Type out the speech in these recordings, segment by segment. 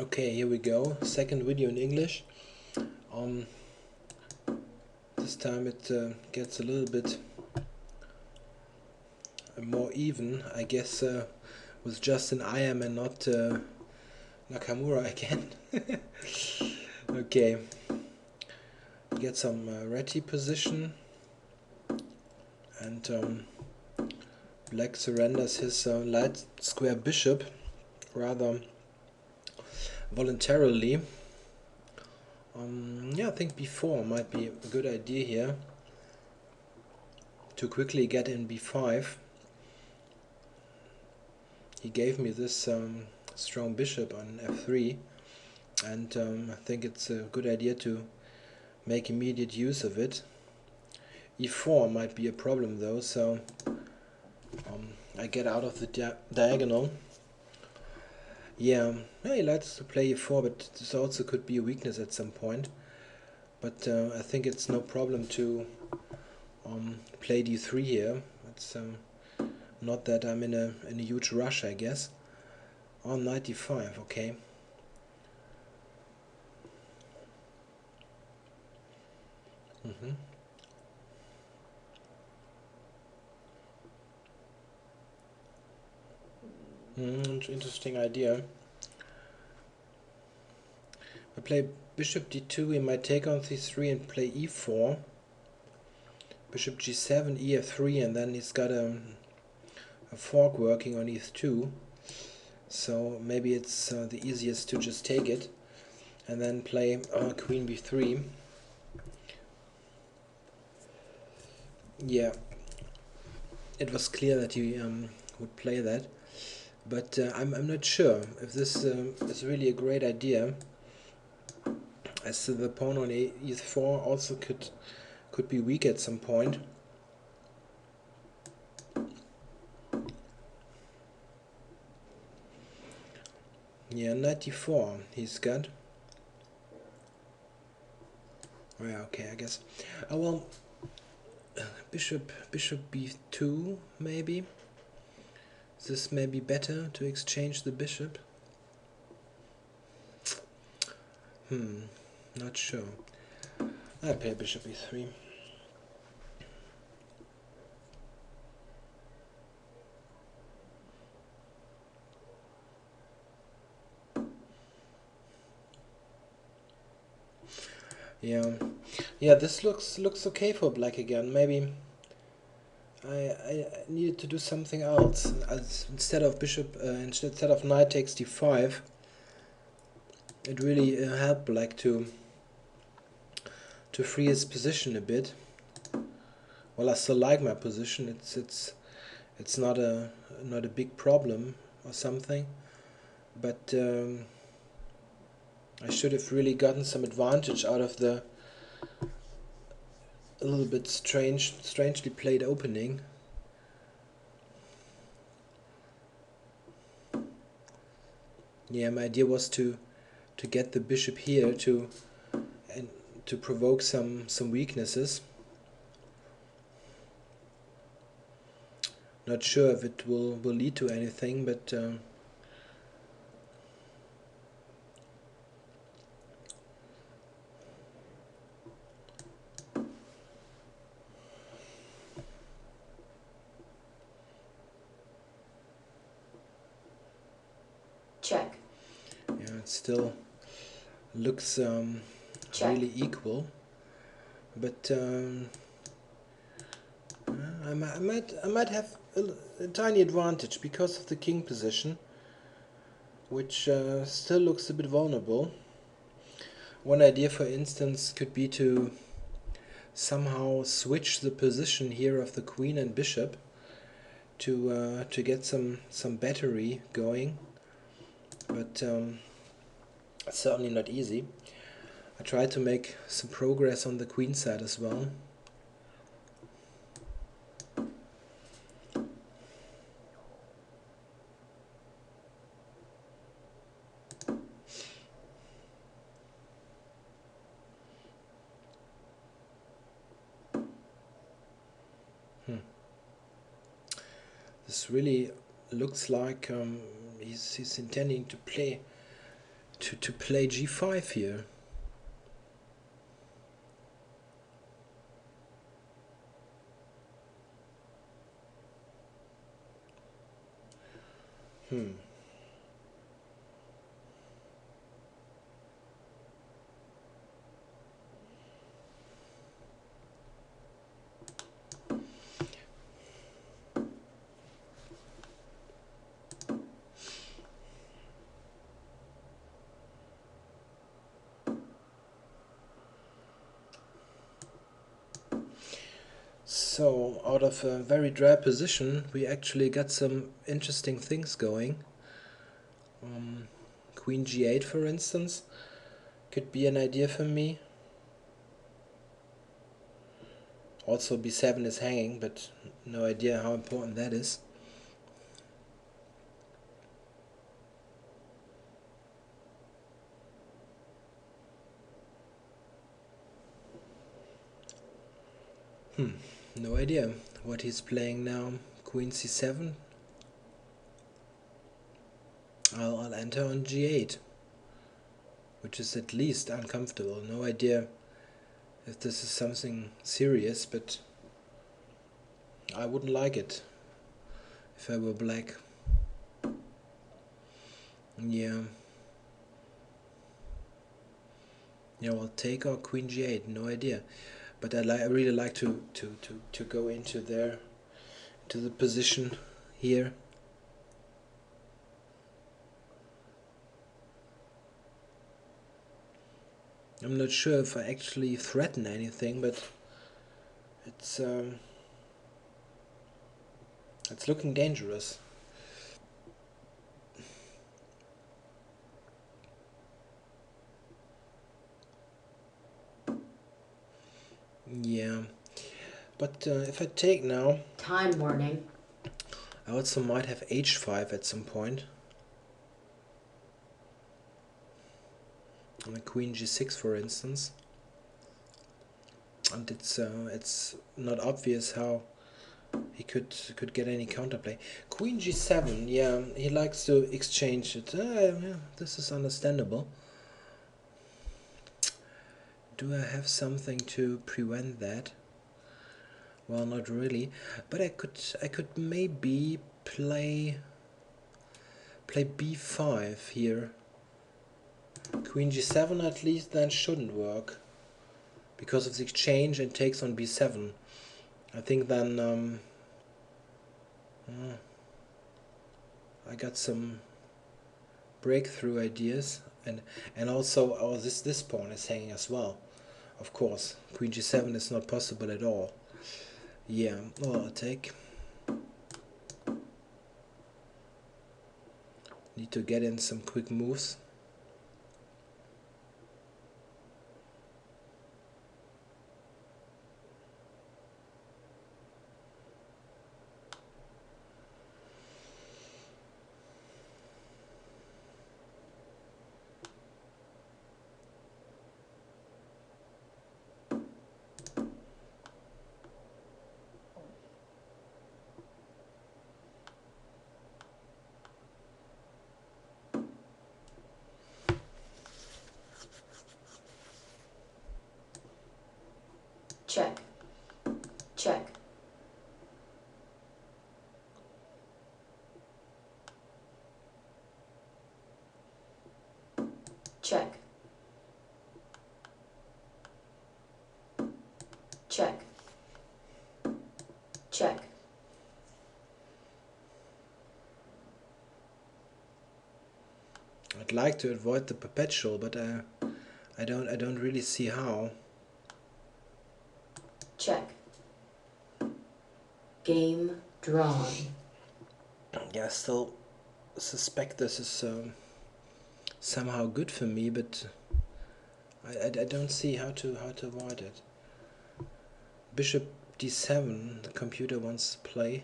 Okay, here we go. Second video in English. This time it gets a little bit more even, I guess, with Justin Iam and not Nakamura again. Okay, get some Reti position, and Black surrenders his light square bishop rather voluntarily. Yeah, I think b4 might be a good idea here to quickly get in b5. He gave me this strong bishop on f3, and I think it's a good idea to make immediate use of it. e4 might be a problem though, so I get out of the diagonal. Yeah, he likes to play e4, but this also could be a weakness at some point. But I think it's no problem to play d3 here. It's not that I'm in a huge rush, I guess. On knight d5, okay. Interesting idea. I play bishop d2, we might take on c3 and play e4. Bishop g7, ef3, and then he's got a fork working on e2. So maybe it's the easiest to just take it and then play queen b3. Yeah, it was clear that he would play that, but I'm not sure if this is really a great idea, as the pawn on e4 also could be weak at some point. Yeah, knight d4 he's got. Oh yeah, okay, I guess. Oh well, bishop b2 maybe. This may be better to exchange the bishop. Not sure. I play bishop e3. Yeah, this looks okay for black again. Maybe I needed to do something else. Instead of instead of knight takes d5, it really helped black to free his position a bit. Well, I still like my position. It's not a big problem or something, but I should have really gotten some advantage out of the a little bit strangely played opening. Yeah, my idea was to get the bishop here to provoke some weaknesses. Not sure if it will lead to anything, but check. Yeah, it still looks really equal, but I might have a tiny advantage because of the king position, which still looks a bit vulnerable. One idea, for instance, could be to somehow switch the position here of the queen and bishop to get some battery going, but it's certainly not easy. I tried to make some progress on the queen side as well. This really looks like he's intending to to play g5 here. So, out of a very dry position, we actually got some interesting things going. Queen g8, for instance, could be an idea for me. Also, b7 is hanging, but no idea how important that is. No idea what he's playing now. Queen c7. I'll enter on g8, which is at least uncomfortable. No idea if this is something serious, but I wouldn't like it if I were black. Yeah. Yeah, well, take or queen g8, no idea. But I really like to go into the position here. I'm not sure if I actually threaten anything, but it's looking dangerous. Yeah, but if I take now, time warning. I also might have h5 at some point. On a queen g6, for instance. And it's not obvious how he could get any counterplay. Queen g7, yeah, he likes to exchange it. Yeah, this is understandable. Do I have something to prevent that? Well, not really, but I could maybe play b5 here. Queen g7 at least then shouldn't work because of the exchange and takes on b7. I think then I got some breakthrough ideas, and also this pawn is hanging as well. Of course, queen g7 is not possible at all. Yeah, well, I'll take. Need to get in some quick moves. Check. Check. Check. Check. Check. I'd like to avoid the perpetual, but I don't really see how. Check. Game drawn. Yeah, I still suspect this is somehow good for me, but I don't see how to avoid it. Bishop d7, the computer wants to play.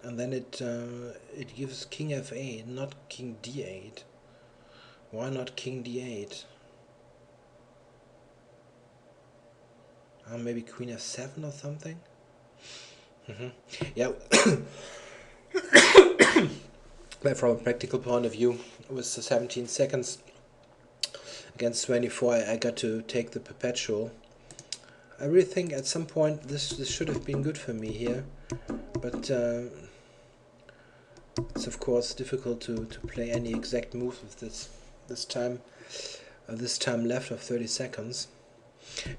And then it gives king f8, not king d8. Why not king d8? Maybe queen f7 or something? Yeah. But from a practical point of view, with the 17 seconds against 24, I got to take the perpetual. I really think at some point this should have been good for me here, but it's of course difficult to play any exact moves with this time left of 30 seconds.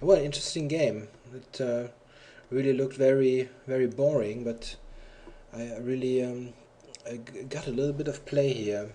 Well, interesting game. It really looked very boring, but I really I got a little bit of play here.